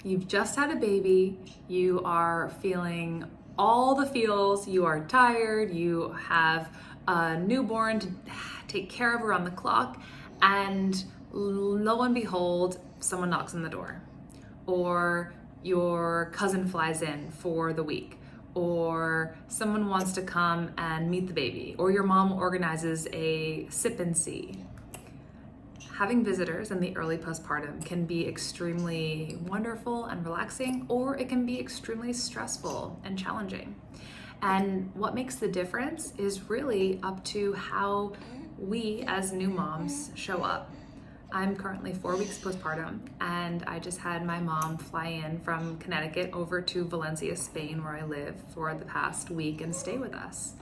You've just had a baby, you are feeling all the feels, you are tired, you have a newborn to take care of around the clock, and lo and behold, someone knocks on the door, or your cousin flies in for the week, or someone wants to come and meet the baby, or your mom organizes a sip and see. Having visitors in the early postpartum can be extremely wonderful and relaxing, or it can be extremely stressful and challenging. And what makes the difference is really up to how we as new moms show up. I'm currently 4 weeks postpartum, and I just had my mom fly in from Connecticut over to Valencia, Spain, where I live, for the past week and stay with us.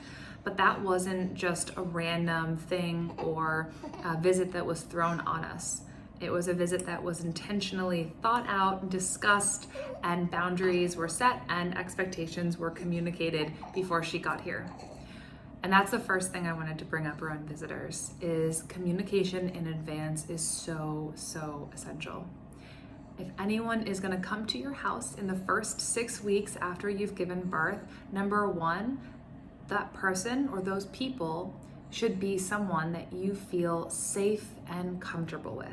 But that wasn't just a random thing or a visit that was thrown on us. It was a visit that was intentionally thought out, discussed, and boundaries were set and expectations were communicated before she got here. And that's the first thing I wanted to bring up around visitors, is communication in advance is so essential. If anyone is gonna come to your house in the first 6 weeks after you've given birth, number one, that person or those people should be someone that you feel safe and comfortable with.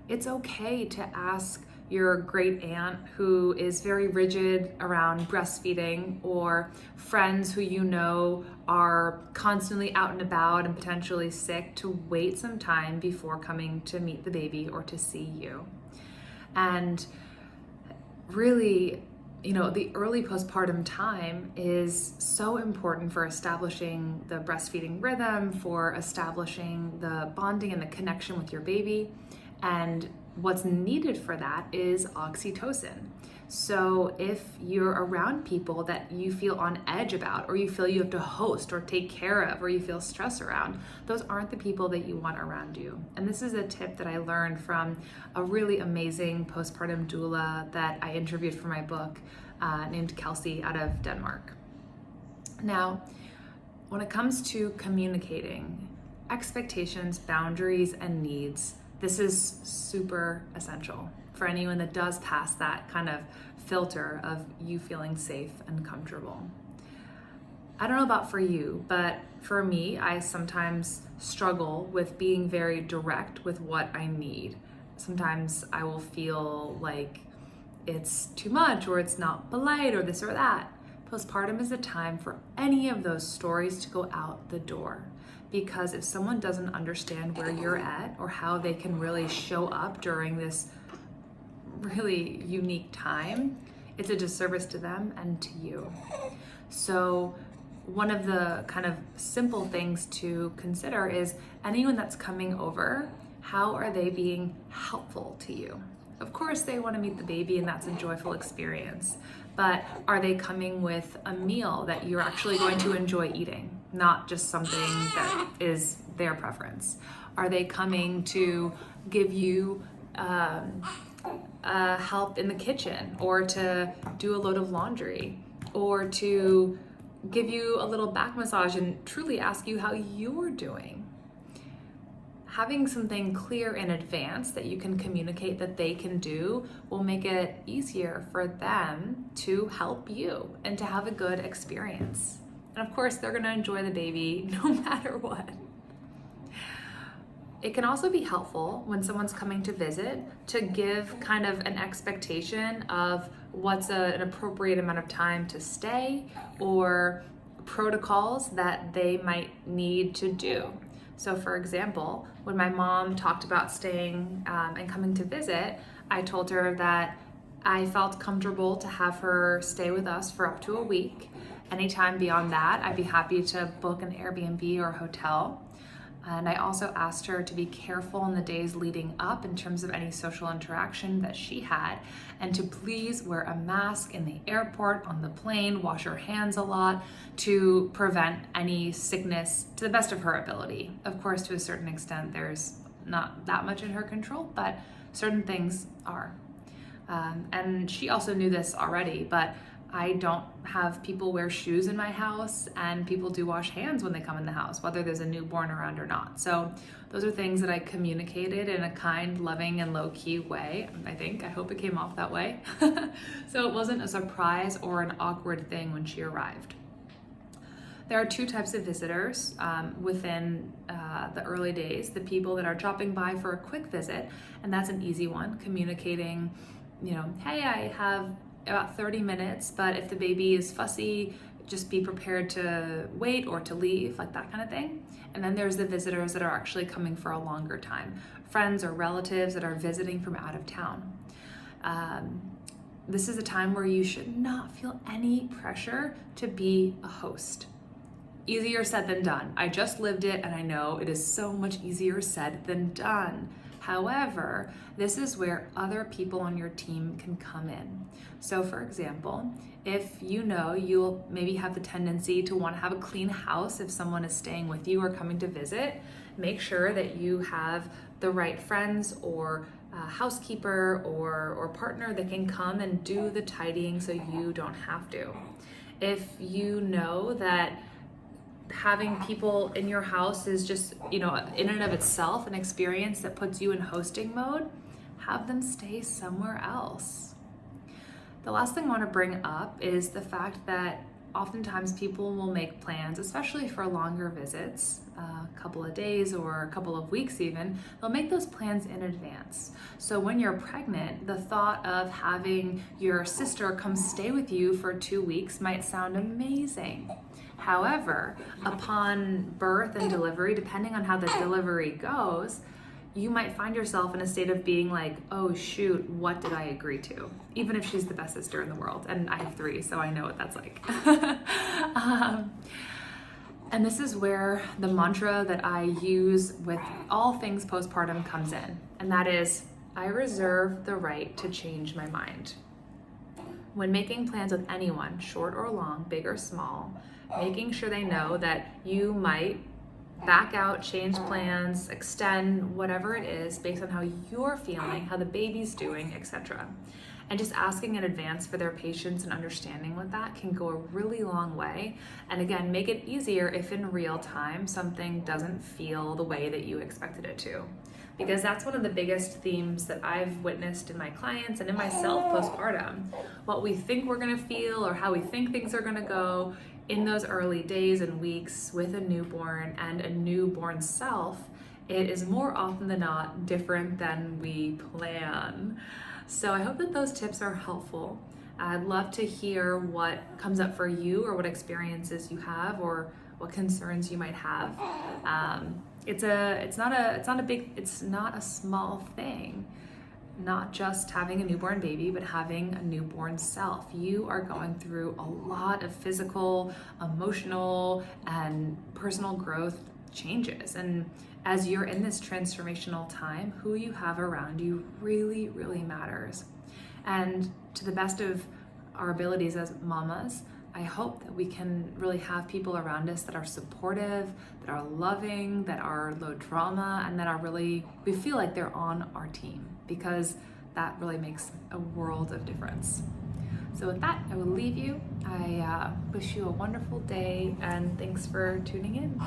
It's okay to ask your great aunt who is very rigid around breastfeeding, or friends who you know are constantly out and about and potentially sick, to wait some time before coming to meet the baby or to see you. And really, the early postpartum time is so important for establishing the breastfeeding rhythm, for establishing the bonding and the connection with your baby. And what's needed for that is oxytocin. So if you're around people that you feel on edge about, or you feel you have to host or take care of, or you feel stress around, those aren't the people that you want around you. And this is a tip that I learned from a really amazing postpartum doula that I interviewed for my book, named Kelsey, out of Denmark. Now, when it comes to communicating expectations, boundaries, and needs, this is super essential for anyone that does pass that kind of filter of you feeling safe and comfortable. I don't know about for you, but for me, I sometimes struggle with being very direct with what I need. Sometimes I will feel like it's too much, or it's not polite, or this or that. Postpartum is a time for any of those stories to go out the door. Because if someone doesn't understand where you're at, or how they can really show up during this really unique time, it's a disservice to them and to you. So one of the kind of simple things to consider is anyone that's coming over, how are they being helpful to you? Of course, they want to meet the baby, and that's a joyful experience. But are they coming with a meal that you're actually going to enjoy eating, not just something that is their preference? Are they coming to give you help in the kitchen, or to do a load of laundry, or to give you a little back massage and truly ask you how you're doing? Having something clear in advance that you can communicate that they can do will make it easier for them to help you and to have a good experience. And of course, they're gonna enjoy the baby no matter what. It can also be helpful when someone's coming to visit to give kind of an expectation of what's an appropriate amount of time to stay, or protocols that they might need to do. So for example, when my mom talked about staying and coming to visit, I told her that I felt comfortable to have her stay with us for up to a week. Anytime beyond that, I'd be happy to book an Airbnb or hotel. And I also asked her to be careful in the days leading up in terms of any social interaction that she had, and to please wear a mask in the airport, on the plane, wash her hands a lot to prevent any sickness to the best of her ability. Of course, to a certain extent, there's not that much in her control, but certain things are. And she also knew this already, but I don't have people wear shoes in my house, and people do wash hands when they come in the house, whether there's a newborn around or not. So those are things that I communicated in a kind, loving, and low-key way. I hope it came off that way. So it wasn't a surprise or an awkward thing when she arrived. There are two types of visitors within the early days. The people that are dropping by for a quick visit, and that's an easy one, communicating, hey, I have about 30 minutes, but if the baby is fussy, just be prepared to wait or to leave, like that kind of thing. And then there's the visitors that are actually coming for a longer time, friends or relatives that are visiting from out of town. This is a time where you should not feel any pressure to be a host. Easier said than done. I just lived it, and I know it is so much easier said than done. However, this is where other people on your team can come in. So for example, if you'll maybe have the tendency to want to have a clean house if someone is staying with you or coming to visit, make sure that you have the right friends or housekeeper or partner that can come and do the tidying so you don't have to. If you know that having people in your house is just, in and of itself an experience that puts you in hosting mode, have them stay somewhere else. The last thing I want to bring up is the fact that oftentimes people will make plans, especially for longer visits, a couple of days or a couple of weeks even, they'll make those plans in advance. So when you're pregnant, the thought of having your sister come stay with you for 2 weeks might sound amazing. However, upon birth and delivery, depending on how the delivery goes, you might find yourself in a state of being like, oh shoot, what did I agree to? Even if she's the best sister in the world. And I have 3, so I know what that's like. And this is where the mantra that I use with all things postpartum comes in. And that is, I reserve the right to change my mind. When making plans with anyone, short or long, big or small, making sure they know that you might back out, change plans, extend, whatever it is, based on how you're feeling, how the baby's doing, etc. And just asking in advance for their patience and understanding with that can go a really long way. And again, make it easier if in real time something doesn't feel the way that you expected it to. Because that's one of the biggest themes that I've witnessed in my clients and in myself postpartum. What we think we're gonna feel or how we think things are gonna go in those early days and weeks with a newborn and a newborn self, it is more often than not different than we plan. So I hope that those tips are helpful. I'd love to hear what comes up for you or what experiences you have or what concerns you might have. It's not a small thing. Not just having a newborn baby, but having a newborn self. You are going through a lot of physical, emotional, and personal growth changes. And as you're in this transformational time, who you have around you really, really matters. And to the best of our abilities as mamas, I hope that we can really have people around us that are supportive, that are loving, that are low drama, and that are really, we feel like they're on our team, because that really makes a world of difference. So with that, I will leave you. I wish you a wonderful day, and thanks for tuning in.